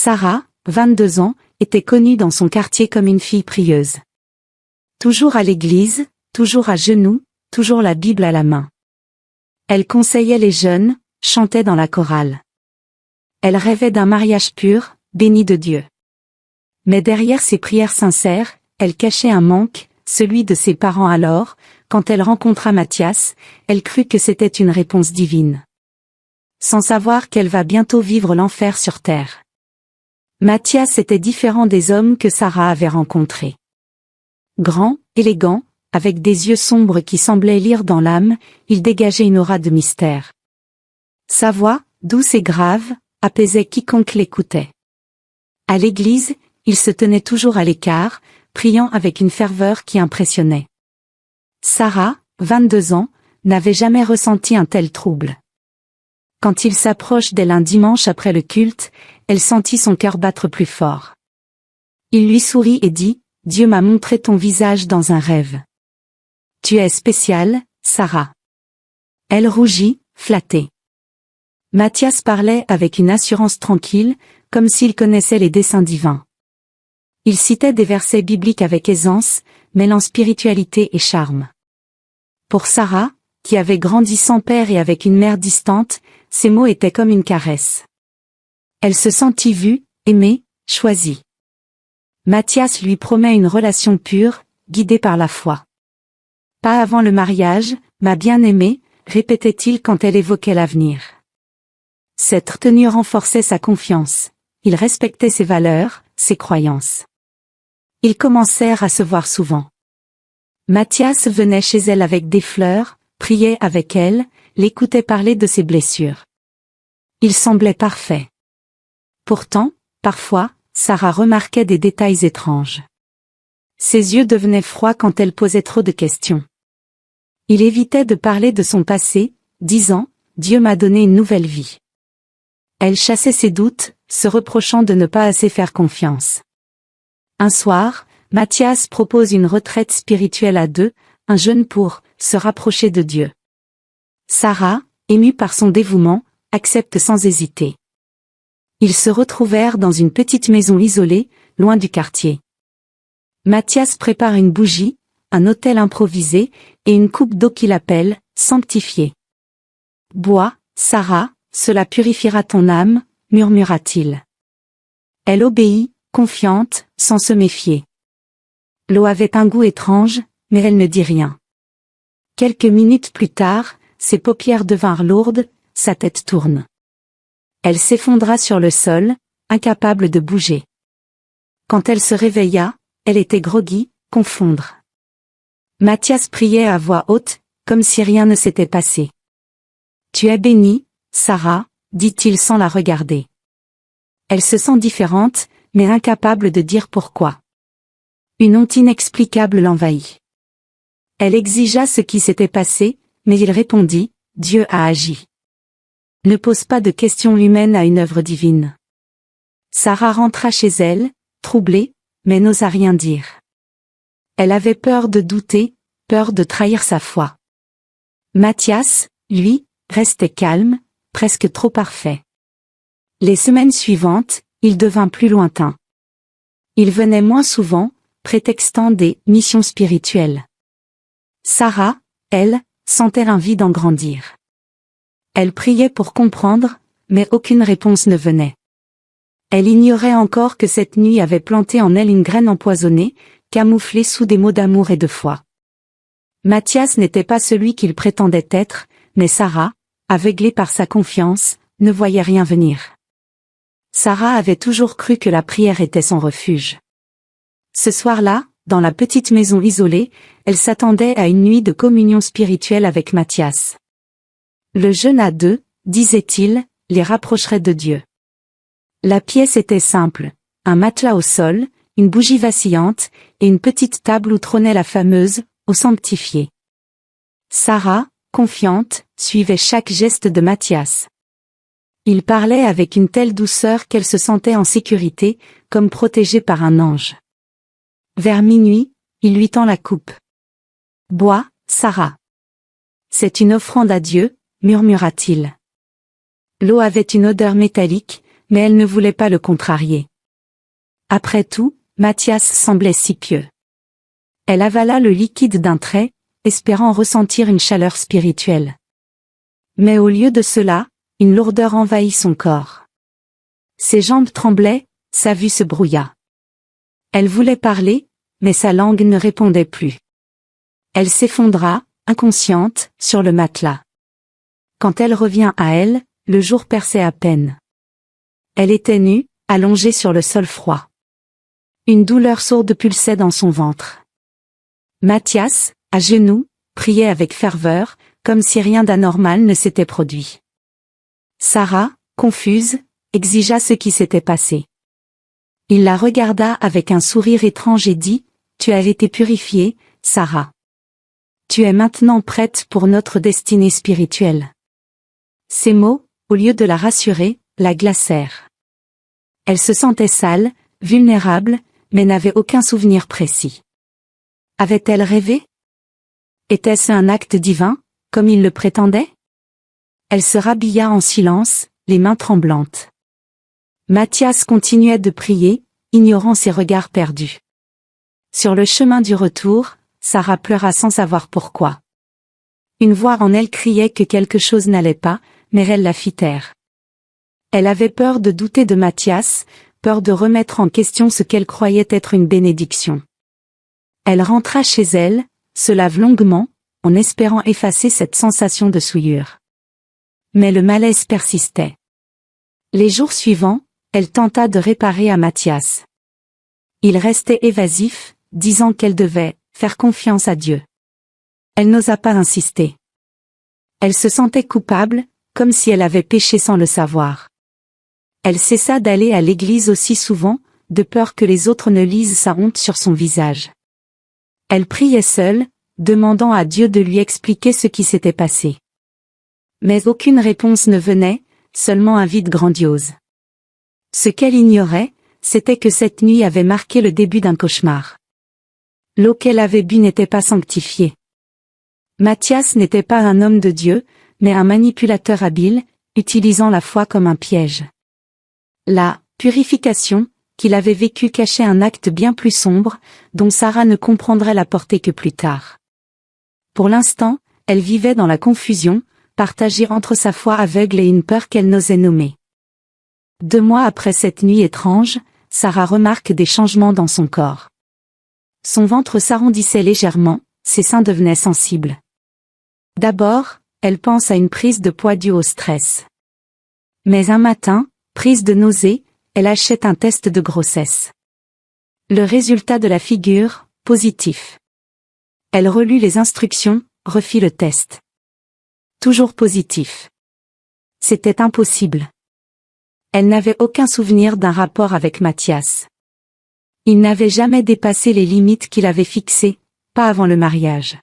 Sarah, 22 ans, était connue dans son quartier comme une fille prieuse. Toujours à l'église, toujours à genoux, toujours la Bible à la main. Elle conseillait les jeunes, chantait dans la chorale. Elle rêvait d'un mariage pur, béni de Dieu. Mais derrière ses prières sincères, elle cachait un manque, celui de ses parents alors, quand elle rencontra Mathias, elle crut que c'était une réponse divine. Sans savoir qu'elle va bientôt vivre l'enfer sur terre. Mathias était différent des hommes que Sarah avait rencontrés. Grand, élégant, avec des yeux sombres qui semblaient lire dans l'âme, il dégageait une aura de mystère. Sa voix, douce et grave, apaisait quiconque l'écoutait. À l'église, il se tenait toujours à l'écart, priant avec une ferveur qui impressionnait. Sarah, 22 ans, n'avait jamais ressenti un tel trouble. Quand il s'approche d'elle un dimanche après le culte, elle sentit son cœur battre plus fort. Il lui sourit et dit, « Dieu m'a montré ton visage dans un rêve. Tu es spéciale, Sarah. » Elle rougit, flattée. Mathias parlait avec une assurance tranquille, comme s'il connaissait les desseins divins. Il citait des versets bibliques avec aisance, mêlant spiritualité et charme. Pour Sarah, qui avait grandi sans père et avec une mère distante, ces mots étaient comme une caresse. Elle se sentit vue, aimée, choisie. Mathias lui promet une relation pure, guidée par la foi. Pas avant le mariage, ma bien-aimée, répétait-il quand elle évoquait l'avenir. Cette tenue renforçait sa confiance. Il respectait ses valeurs, ses croyances. Ils commencèrent à se voir souvent. Mathias venait chez elle avec des fleurs, priait avec elle, l'écoutait parler de ses blessures. Il semblait parfait. Pourtant, parfois, Sarah remarquait des détails étranges. Ses yeux devenaient froids quand elle posait trop de questions. Il évitait de parler de son passé, disant « Dieu m'a donné une nouvelle vie ». Elle chassait ses doutes, se reprochant de ne pas assez faire confiance. Un soir, Mathias propose une retraite spirituelle à deux, un jeûne pour se rapprocher de Dieu. Sarah, émue par son dévouement, accepte sans hésiter. Ils se retrouvèrent dans une petite maison isolée, loin du quartier. Mathias prépare une bougie, un autel improvisé, et une coupe d'eau qu'il appelle « sanctifiée ». « Bois, Sarah, cela purifiera ton âme », murmura-t-il. Elle obéit, confiante, sans se méfier. L'eau avait un goût étrange, mais elle ne dit rien. Quelques minutes plus tard, ses paupières devinrent lourdes, sa tête tourne. Elle s'effondra sur le sol, incapable de bouger. Quand elle se réveilla, elle était groggy, confondre. Mathias priait à voix haute, comme si rien ne s'était passé. « Tu es bénie, Sarah », dit-il sans la regarder. Elle se sent différente, mais incapable de dire pourquoi. Une honte inexplicable l'envahit. Elle exigea ce qui s'était passé, mais il répondit, « Dieu a agi. » Ne pose pas de questions humaines à une œuvre divine. Sarah rentra chez elle, troublée, mais n'osa rien dire. Elle avait peur de douter, peur de trahir sa foi. Mathias, lui, restait calme, presque trop parfait. Les semaines suivantes, il devint plus lointain. Il venait moins souvent, prétextant des « missions spirituelles ». Sarah, elle, sentait un vide en grandir. Elle priait pour comprendre, mais aucune réponse ne venait. Elle ignorait encore que cette nuit avait planté en elle une graine empoisonnée, camouflée sous des mots d'amour et de foi. Mathias n'était pas celui qu'il prétendait être, mais Sarah, aveuglée par sa confiance, ne voyait rien venir. Sarah avait toujours cru que la prière était son refuge. Ce soir-là, dans la petite maison isolée, elle s'attendait à une nuit de communion spirituelle avec Mathias. Le jeûne à deux, disait-il, les rapprocherait de Dieu. La pièce était simple, un matelas au sol, une bougie vacillante, et une petite table où trônait la fameuse « eau sanctifiée ». Sarah, confiante, suivait chaque geste de Mathias. Il parlait avec une telle douceur qu'elle se sentait en sécurité, comme protégée par un ange. Vers minuit, il lui tend la coupe. « Bois, Sarah. C'est une offrande à Dieu », murmura-t-il. L'eau avait une odeur métallique, mais elle ne voulait pas le contrarier. Après tout, Mathias semblait si pieux. Elle avala le liquide d'un trait, espérant ressentir une chaleur spirituelle. Mais au lieu de cela, une lourdeur envahit son corps. Ses jambes tremblaient, sa vue se brouilla. Elle voulait parler, mais sa langue ne répondait plus. Elle s'effondra, inconsciente, sur le matelas. Quand elle revint à elle, le jour perçait à peine. Elle était nue, allongée sur le sol froid. Une douleur sourde pulsait dans son ventre. Mathias, à genoux, priait avec ferveur, comme si rien d'anormal ne s'était produit. Sarah, confuse, exigea ce qui s'était passé. Il la regarda avec un sourire étrange et dit, « Tu as été purifiée, Sarah. Tu es maintenant prête pour notre destinée spirituelle. » Ces mots, au lieu de la rassurer, la glacèrent. Elle se sentait sale, vulnérable, mais n'avait aucun souvenir précis. Avait-elle rêvé? Était-ce un acte divin, comme il le prétendait? Elle se rhabilla en silence, les mains tremblantes. Mathias continuait de prier, ignorant ses regards perdus. Sur le chemin du retour, Sarah pleura sans savoir pourquoi. Une voix en elle criait que quelque chose n'allait pas, mais elle la fit taire. Elle avait peur de douter de Mathias, peur de remettre en question ce qu'elle croyait être une bénédiction. Elle rentra chez elle, se lave longuement, en espérant effacer cette sensation de souillure. Mais le malaise persistait. Les jours suivants, elle tenta de réparer à Mathias. Il restait évasif, disant qu'elle devait faire confiance à Dieu. Elle n'osa pas insister. Elle se sentait coupable, comme si elle avait péché sans le savoir. Elle cessa d'aller à l'église aussi souvent, de peur que les autres ne lisent sa honte sur son visage. Elle priait seule, demandant à Dieu de lui expliquer ce qui s'était passé. Mais aucune réponse ne venait, seulement un vide grandiose. Ce qu'elle ignorait, c'était que cette nuit avait marqué le début d'un cauchemar. L'eau qu'elle avait bue n'était pas sanctifiée. Mathias n'était pas un homme de Dieu, mais un manipulateur habile, utilisant la foi comme un piège. La purification qu'il avait vécue cachait un acte bien plus sombre, dont Sarah ne comprendrait la portée que plus tard. Pour l'instant, elle vivait dans la confusion, partagée entre sa foi aveugle et une peur qu'elle n'osait nommer. 2 mois après cette nuit étrange, Sarah remarque des changements dans son corps. Son ventre s'arrondissait légèrement, ses seins devenaient sensibles. D'abord, elle pense à une prise de poids due au stress. Mais un matin, prise de nausée, elle achète un test de grossesse. Le résultat de la figure, positif. Elle relut les instructions, refit le test. Toujours positif. C'était impossible. Elle n'avait aucun souvenir d'un rapport avec Mathias. Il n'avait jamais dépassé les limites qu'il avait fixées, pas avant le mariage.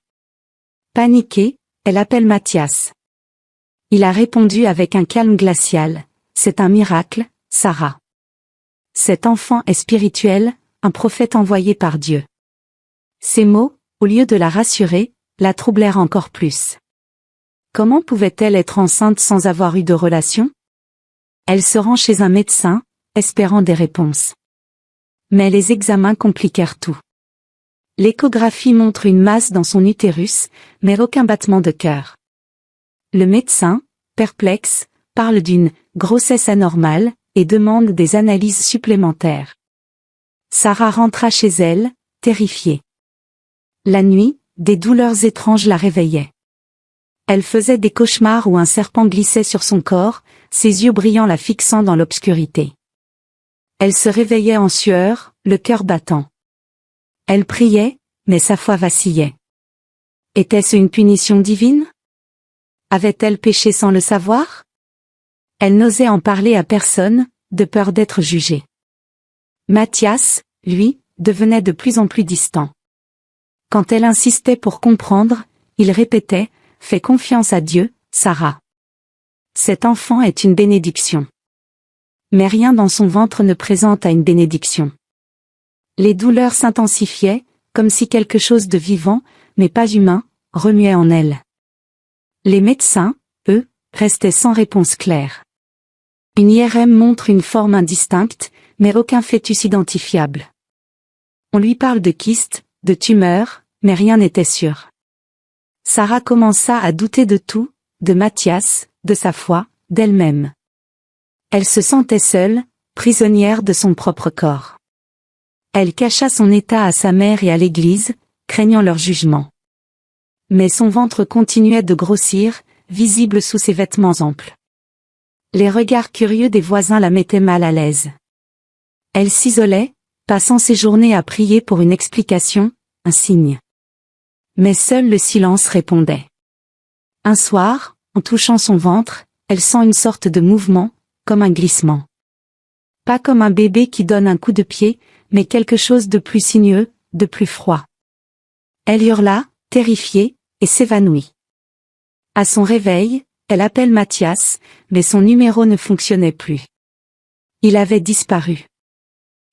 Paniquée, elle appelle Mathias. Il a répondu avec un calme glacial, « C'est un miracle, Sarah. Cet enfant est spirituel, un prophète envoyé par Dieu. » Ces mots, au lieu de la rassurer, la troublèrent encore plus. Comment pouvait-elle être enceinte sans avoir eu de relation? Elle se rend chez un médecin, espérant des réponses. Mais les examens compliquèrent tout. L'échographie montre une masse dans son utérus, mais aucun battement de cœur. Le médecin, perplexe, parle d'une grossesse anormale et demande des analyses supplémentaires. Sarah rentra chez elle, terrifiée. La nuit, des douleurs étranges la réveillaient. Elle faisait des cauchemars où un serpent glissait sur son corps, ses yeux brillants la fixant dans l'obscurité. Elle se réveillait en sueur, le cœur battant. Elle priait, mais sa foi vacillait. Était-ce une punition divine? Avait-elle péché sans le savoir? Elle n'osait en parler à personne, de peur d'être jugée. Mathias, lui, devenait de plus en plus distant. Quand elle insistait pour comprendre, il répétait, « Fais confiance à Dieu, Sarah. Cet enfant est une bénédiction. » Mais rien dans son ventre ne présente à une bénédiction. Les douleurs s'intensifiaient, comme si quelque chose de vivant, mais pas humain, remuait en elle. Les médecins, eux, restaient sans réponse claire. Une IRM montre une forme indistincte, mais aucun fœtus identifiable. On lui parle de kyste, de tumeur, mais rien n'était sûr. Sarah commença à douter de tout, de Mathias, de sa foi, d'elle-même. Elle se sentait seule, prisonnière de son propre corps. Elle cacha son état à sa mère et à l'Église, craignant leur jugement. Mais son ventre continuait de grossir, visible sous ses vêtements amples. Les regards curieux des voisins la mettaient mal à l'aise. Elle s'isolait, passant ses journées à prier pour une explication, un signe. Mais seul le silence répondait. Un soir, en touchant son ventre, elle sent une sorte de mouvement, comme un glissement. Pas comme un bébé qui donne un coup de pied, mais quelque chose de plus sinueux, de plus froid. Elle hurla, terrifiée, et s'évanouit. À son réveil, elle appelle Mathias, mais son numéro ne fonctionnait plus. Il avait disparu.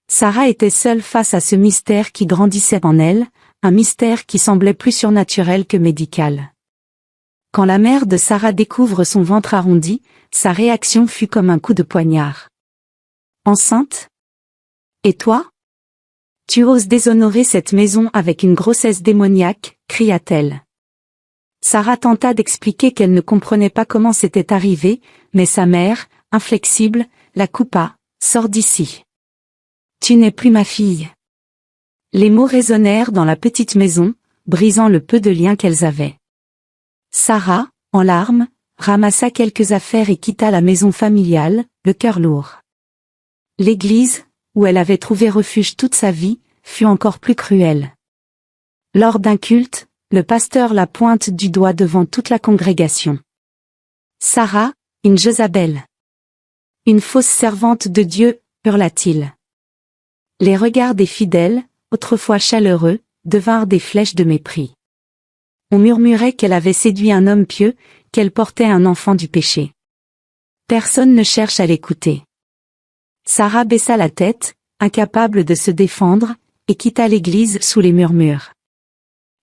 Sarah était seule face à ce mystère qui grandissait en elle, un mystère qui semblait plus surnaturel que médical. Quand la mère de Sarah découvre son ventre arrondi, sa réaction fut comme un coup de poignard. Enceinte? Et toi? Tu oses déshonorer cette maison avec une grossesse démoniaque, cria-t-elle. Sarah tenta d'expliquer qu'elle ne comprenait pas comment c'était arrivé, mais sa mère, inflexible, la coupa. Sors d'ici. Tu n'es plus ma fille. Les mots résonnèrent dans la petite maison, brisant le peu de lien qu'elles avaient. Sarah, en larmes, ramassa quelques affaires et quitta la maison familiale, le cœur lourd. L'église, où elle avait trouvé refuge toute sa vie, fut encore plus cruelle. Lors d'un culte, le pasteur la pointe du doigt devant toute la congrégation. Sarah, une Jézabel. Une fausse servante de Dieu, hurla-t-il. Les regards des fidèles, autrefois chaleureux, devinrent des flèches de mépris. On murmurait qu'elle avait séduit un homme pieux, qu'elle portait un enfant du péché. Personne ne cherche à l'écouter. Sarah baissa la tête, incapable de se défendre, et quitta l'église sous les murmures.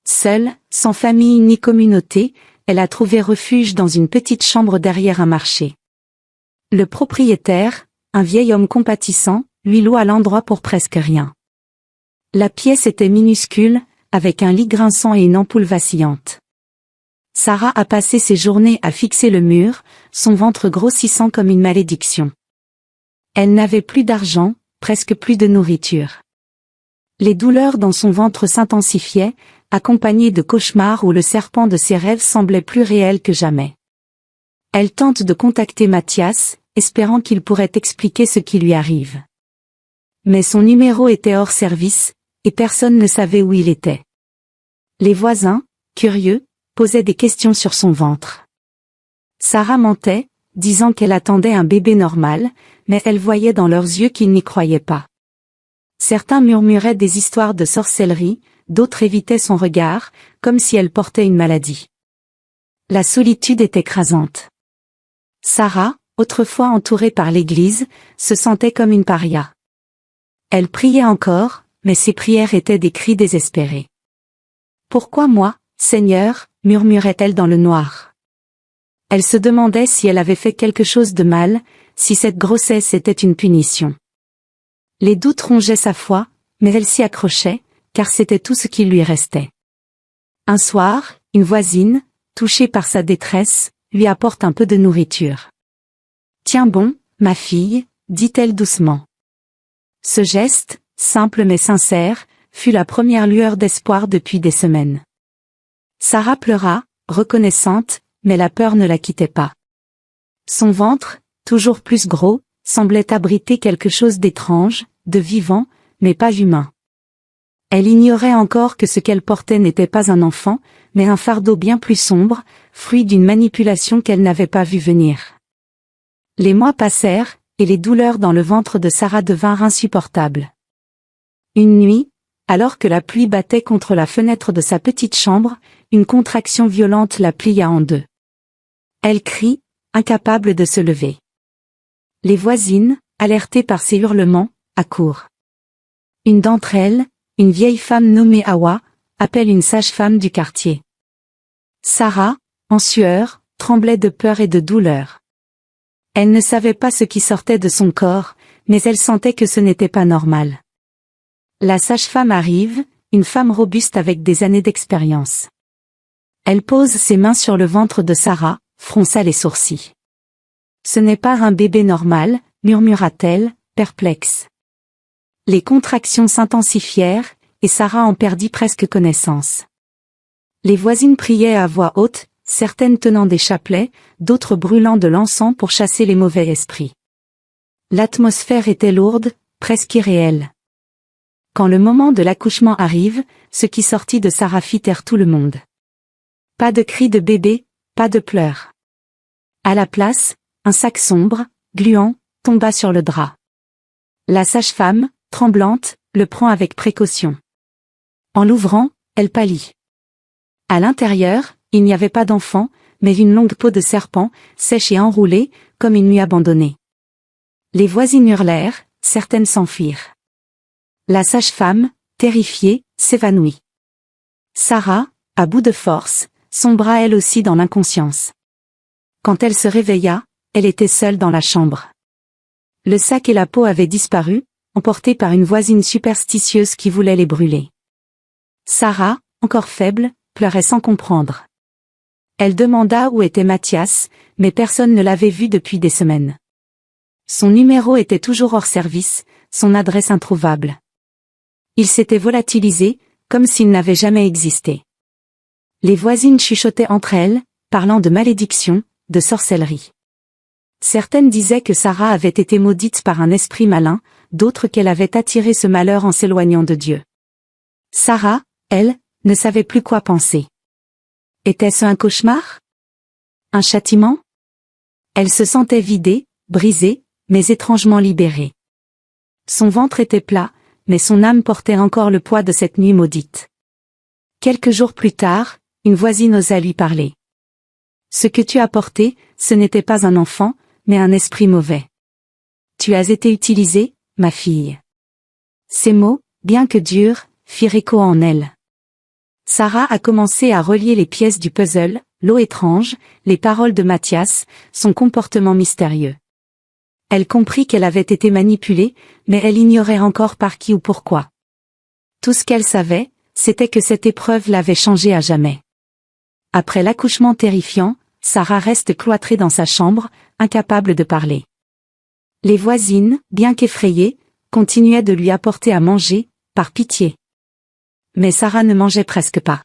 Seule, sans famille ni communauté, elle a trouvé refuge dans une petite chambre derrière un marché. Le propriétaire, un vieil homme compatissant, lui loua l'endroit pour presque rien. La pièce était minuscule, avec un lit grinçant et une ampoule vacillante. Sarah a passé ses journées à fixer le mur, son ventre grossissant comme une malédiction. Elle n'avait plus d'argent, presque plus de nourriture. Les douleurs dans son ventre s'intensifiaient, accompagnées de cauchemars où le serpent de ses rêves semblait plus réel que jamais. Elle tente de contacter Mathias, espérant qu'il pourrait expliquer ce qui lui arrive. Mais son numéro était hors service, et personne ne savait où il était. Les voisins, curieux, posaient des questions sur son ventre. Sarah mentait, disant qu'elle attendait un bébé normal, mais elle voyait dans leurs yeux qu'ils n'y croyaient pas. Certains murmuraient des histoires de sorcellerie, d'autres évitaient son regard, comme si elle portait une maladie. La solitude est écrasante. Sarah, autrefois entourée par l'Église, se sentait comme une paria. Elle priait encore, mais ses prières étaient des cris désespérés. « Pourquoi moi, Seigneur ?» murmurait-elle dans le noir. Elle se demandait si elle avait fait quelque chose de mal, si cette grossesse était une punition. Les doutes rongeaient sa foi, mais elle s'y accrochait, car c'était tout ce qui lui restait. Un soir, une voisine, touchée par sa détresse, lui apporte un peu de nourriture. « Tiens bon, ma fille, » dit-elle doucement. Ce geste, simple mais sincère, fut la première lueur d'espoir depuis des semaines. Sarah pleura, reconnaissante, mais la peur ne la quittait pas. Son ventre, toujours plus gros, semblait abriter quelque chose d'étrange, de vivant, mais pas humain. Elle ignorait encore que ce qu'elle portait n'était pas un enfant, mais un fardeau bien plus sombre, fruit d'une manipulation qu'elle n'avait pas vue venir. Les mois passèrent, et les douleurs dans le ventre de Sarah devinrent insupportables. Une nuit, alors que la pluie battait contre la fenêtre de sa petite chambre, une contraction violente la plia en deux. Elle crie, incapable de se lever. Les voisines, alertées par ses hurlements, accourent. Une d'entre elles, une vieille femme nommée Hawa, appelle une sage-femme du quartier. Sarah, en sueur, tremblait de peur et de douleur. Elle ne savait pas ce qui sortait de son corps, mais elle sentait que ce n'était pas normal. La sage-femme arrive, une femme robuste avec des années d'expérience. Elle pose ses mains sur le ventre de Sarah, fronça les sourcils. Ce n'est pas un bébé normal, murmura-t-elle, perplexe. Les contractions s'intensifièrent, et Sarah en perdit presque connaissance. Les voisines priaient à voix haute, certaines tenant des chapelets, d'autres brûlant de l'encens pour chasser les mauvais esprits. L'atmosphère était lourde, presque irréelle. Quand le moment de l'accouchement arrive, ce qui sortit de Sarah fit taire tout le monde. Pas de cris de bébé, pas de pleurs. À la place, un sac sombre, gluant, tomba sur le drap. La sage-femme, tremblante, le prend avec précaution. En l'ouvrant, elle pâlit. À l'intérieur, il n'y avait pas d'enfant, mais une longue peau de serpent, sèche et enroulée, comme une nuit abandonnée. Les voisines hurlèrent, certaines s'enfuirent. La sage-femme, terrifiée, s'évanouit. Sarah, à bout de force, sombra elle aussi dans l'inconscience. Quand elle se réveilla, elle était seule dans la chambre. Le sac et la peau avaient disparu, emportés par une voisine superstitieuse qui voulait les brûler. Sarah, encore faible, pleurait sans comprendre. Elle demanda où était Mathias, mais personne ne l'avait vu depuis des semaines. Son numéro était toujours hors service, son adresse introuvable. Il s'était volatilisé, comme s'il n'avait jamais existé. Les voisines chuchotaient entre elles, parlant de malédiction, de sorcellerie. Certaines disaient que Sarah avait été maudite par un esprit malin, d'autres qu'elle avait attiré ce malheur en s'éloignant de Dieu. Sarah, elle, ne savait plus quoi penser. Était-ce un cauchemar? Un châtiment? Elle se sentait vidée, brisée, mais étrangement libérée. Son ventre était plat, mais son âme portait encore le poids de cette nuit maudite. Quelques jours plus tard, une voisine osa lui parler. Ce que tu as porté, ce n'était pas un enfant, mais un esprit mauvais. Tu as été utilisée, ma fille. Ces mots, bien que durs, firent écho en elle. Sarah a commencé à relier les pièces du puzzle, l'eau étrange, les paroles de Mathias, son comportement mystérieux. Elle comprit qu'elle avait été manipulée, mais elle ignorait encore par qui ou pourquoi. Tout ce qu'elle savait, c'était que cette épreuve l'avait changée à jamais. Après l'accouchement terrifiant, Sarah reste cloîtrée dans sa chambre, incapable de parler. Les voisines, bien qu'effrayées, continuaient de lui apporter à manger, par pitié. Mais Sarah ne mangeait presque pas.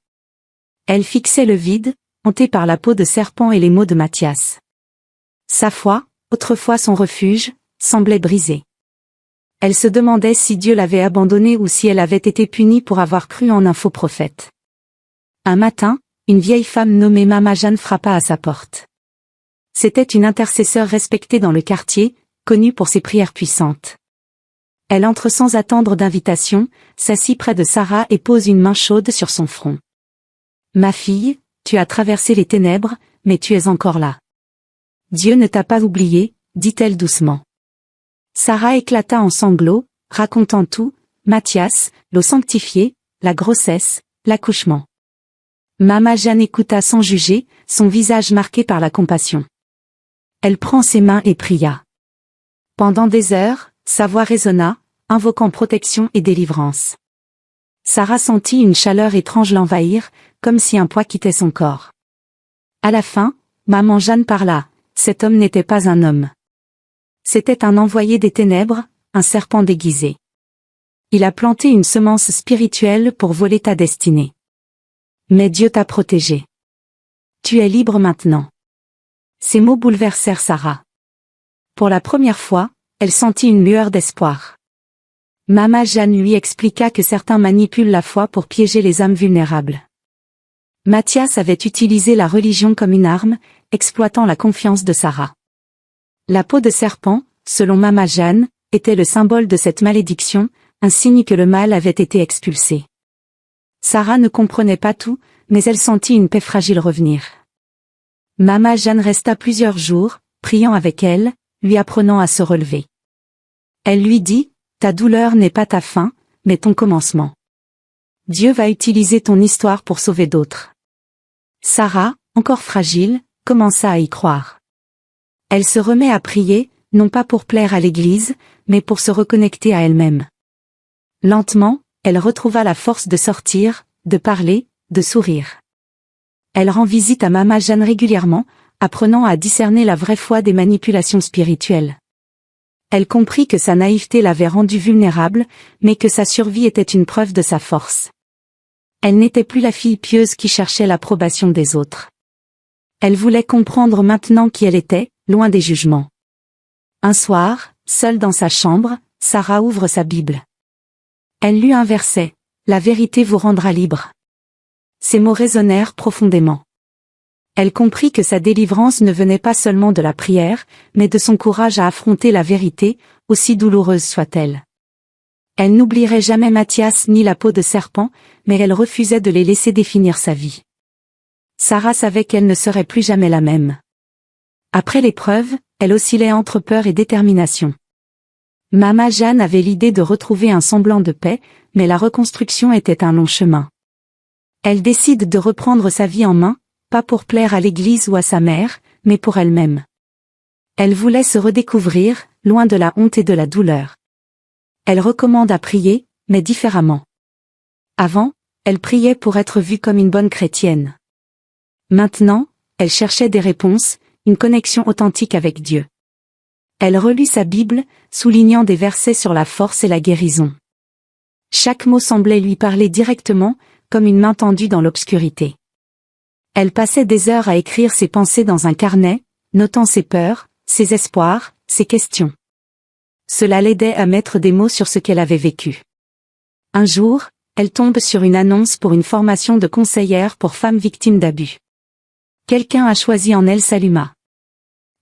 Elle fixait le vide, hantée par la peau de serpent et les mots de Mathias. Sa foi, autrefois son refuge, semblait brisée. Elle se demandait si Dieu l'avait abandonnée ou si elle avait été punie pour avoir cru en un faux prophète. Un matin, une vieille femme nommée Mama Jeanne frappa à sa porte. C'était une intercesseure respectée dans le quartier, connue pour ses prières puissantes. Elle entre sans attendre d'invitation, s'assit près de Sarah et pose une main chaude sur son front. « Ma fille, tu as traversé les ténèbres, mais tu es encore là. Dieu ne t'a pas oublié, dit-elle doucement. » Sarah éclata en sanglots, racontant tout, Mathias, l'eau sanctifiée, la grossesse, l'accouchement. Mama Jeanne écouta sans juger, son visage marqué par la compassion. Elle prend ses mains et pria. Pendant des heures, sa voix résonna, invoquant protection et délivrance. Sarah sentit une chaleur étrange l'envahir, comme si un poids quittait son corps. À la fin, Maman Jeanne parla, cet homme n'était pas un homme. C'était un envoyé des ténèbres, un serpent déguisé. Il a planté une semence spirituelle pour voler ta destinée. Mais Dieu t'a protégé. Tu es libre maintenant. Ces mots bouleversèrent Sarah. Pour la première fois, elle sentit une lueur d'espoir. Mama Jeanne lui expliqua que certains manipulent la foi pour piéger les âmes vulnérables. Mathias avait utilisé la religion comme une arme, exploitant la confiance de Sarah. La peau de serpent, selon Mama Jeanne, était le symbole de cette malédiction, un signe que le mal avait été expulsé. Sarah ne comprenait pas tout, mais elle sentit une paix fragile revenir. Mama Jeanne resta plusieurs jours, priant avec elle, lui apprenant à se relever. Elle lui dit, « Ta douleur n'est pas ta fin, mais ton commencement. Dieu va utiliser ton histoire pour sauver d'autres. » Sarah, encore fragile, commença à y croire. Elle se remet à prier, non pas pour plaire à l'Église, mais pour se reconnecter à elle-même. Lentement, elle retrouva la force de sortir, de parler, de sourire. Elle rend visite à Mama Jeanne régulièrement, apprenant à discerner la vraie foi des manipulations spirituelles. Elle comprit que sa naïveté l'avait rendue vulnérable, mais que sa survie était une preuve de sa force. Elle n'était plus la fille pieuse qui cherchait l'approbation des autres. Elle voulait comprendre maintenant qui elle était, loin des jugements. Un soir, seule dans sa chambre, Sarah ouvre sa Bible. Elle lut un verset, « La vérité vous rendra libre ». Ces mots résonnèrent profondément. Elle comprit que sa délivrance ne venait pas seulement de la prière, mais de son courage à affronter la vérité, aussi douloureuse soit-elle. Elle n'oublierait jamais Matthias ni la peau de serpent, mais elle refusait de les laisser définir sa vie. Sarah savait qu'elle ne serait plus jamais la même. Après l'épreuve, elle oscillait entre peur et détermination. Mama Jeanne avait l'idée de retrouver un semblant de paix, mais la reconstruction était un long chemin. Elle décide de reprendre sa vie en main, pas pour plaire à l'Église ou à sa mère, mais pour elle-même. Elle voulait se redécouvrir, loin de la honte et de la douleur. Elle recommande à prier, mais différemment. Avant, elle priait pour être vue comme une bonne chrétienne. Maintenant, elle cherchait des réponses, une connexion authentique avec Dieu. Elle relut sa Bible, soulignant des versets sur la force et la guérison. Chaque mot semblait lui parler directement, comme une main tendue dans l'obscurité. Elle passait des heures à écrire ses pensées dans un carnet, notant ses peurs, ses espoirs, ses questions. Cela l'aidait à mettre des mots sur ce qu'elle avait vécu. Un jour, elle tombe sur une annonce pour une formation de conseillère pour femmes victimes d'abus. Quelqu'un a choisi en elle s'alluma.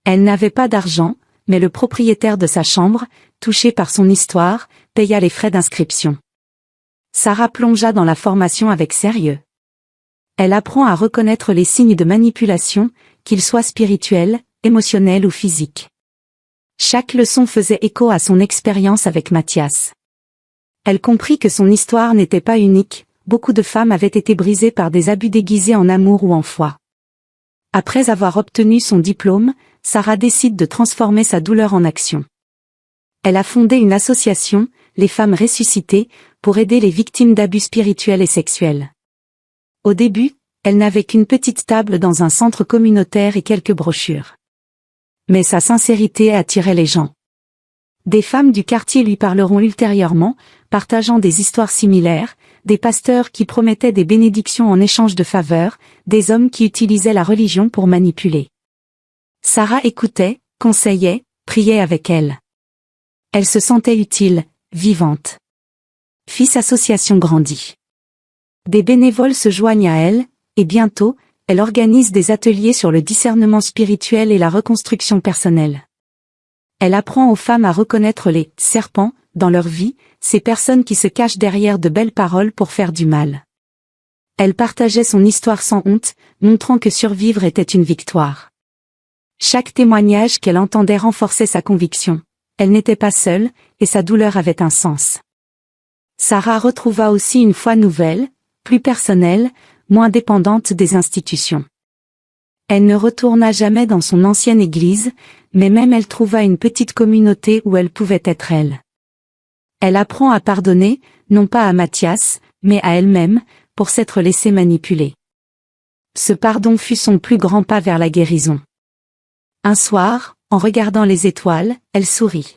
Elle n'avait pas d'argent, mais le propriétaire de sa chambre, touché par son histoire, paya les frais d'inscription. Sarah plongea dans la formation avec sérieux. Elle apprend à reconnaître les signes de manipulation, qu'ils soient spirituels, émotionnels ou physiques. Chaque leçon faisait écho à son expérience avec Matthias. Elle comprit que son histoire n'était pas unique, beaucoup de femmes avaient été brisées par des abus déguisés en amour ou en foi. Après avoir obtenu son diplôme, Sarah décide de transformer sa douleur en action. Elle a fondé une association, les Femmes Ressuscitées, pour aider les victimes d'abus spirituels et sexuels. Au début, elle n'avait qu'une petite table dans un centre communautaire et quelques brochures. Mais sa sincérité attirait les gens. Des femmes du quartier lui parleront ultérieurement, partageant des histoires similaires, des pasteurs qui promettaient des bénédictions en échange de faveurs, des hommes qui utilisaient la religion pour manipuler. Sarah écoutait, conseillait, priait avec elle. Elle se sentait utile, vivante. Fils Association grandit. Des bénévoles se joignent à elle, et bientôt, elle organise des ateliers sur le discernement spirituel et la reconstruction personnelle. Elle apprend aux femmes à reconnaître les « serpents » dans leur vie, ces personnes qui se cachent derrière de belles paroles pour faire du mal. Elle partageait son histoire sans honte, montrant que survivre était une victoire. Chaque témoignage qu'elle entendait renforçait sa conviction. Elle n'était pas seule, et sa douleur avait un sens. Sarah retrouva aussi une foi nouvelle, plus personnelle, moins dépendante des institutions. Elle ne retourna jamais dans son ancienne église, mais même elle trouva une petite communauté où elle pouvait être elle. Elle apprend à pardonner, non pas à Matthias, mais à elle-même, pour s'être laissée manipuler. Ce pardon fut son plus grand pas vers la guérison. Un soir, en regardant les étoiles, elle sourit.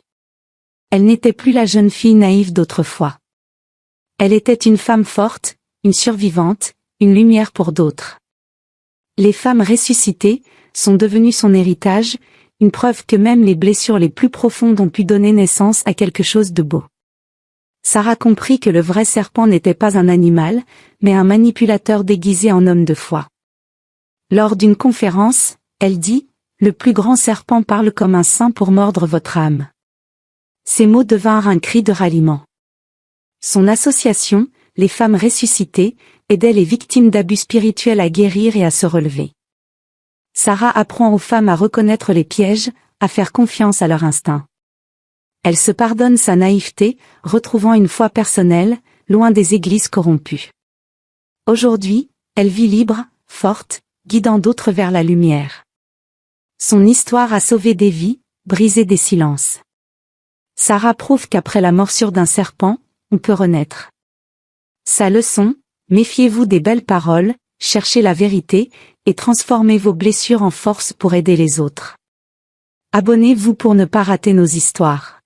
Elle n'était plus la jeune fille naïve d'autrefois. Elle était une femme forte, une survivante, une lumière pour d'autres. Les femmes ressuscitées sont devenues son héritage, une preuve que même les blessures les plus profondes ont pu donner naissance à quelque chose de beau. Sarah comprit que le vrai serpent n'était pas un animal, mais un manipulateur déguisé en homme de foi. Lors d'une conférence, elle dit « Le plus grand serpent parle comme un saint pour mordre votre âme ». Ces mots devinrent un cri de ralliement. Son association, les femmes ressuscitées, aidait les victimes d'abus spirituels à guérir et à se relever. Sarah apprend aux femmes à reconnaître les pièges, à faire confiance à leur instinct. Elle se pardonne sa naïveté, retrouvant une foi personnelle, loin des églises corrompues. Aujourd'hui, elle vit libre, forte, guidant d'autres vers la lumière. Son histoire a sauvé des vies, brisé des silences. Sarah prouve qu'après la morsure d'un serpent, on peut renaître. Sa leçon, méfiez-vous des belles paroles, cherchez la vérité, et transformez vos blessures en force pour aider les autres. Abonnez-vous pour ne pas rater nos histoires.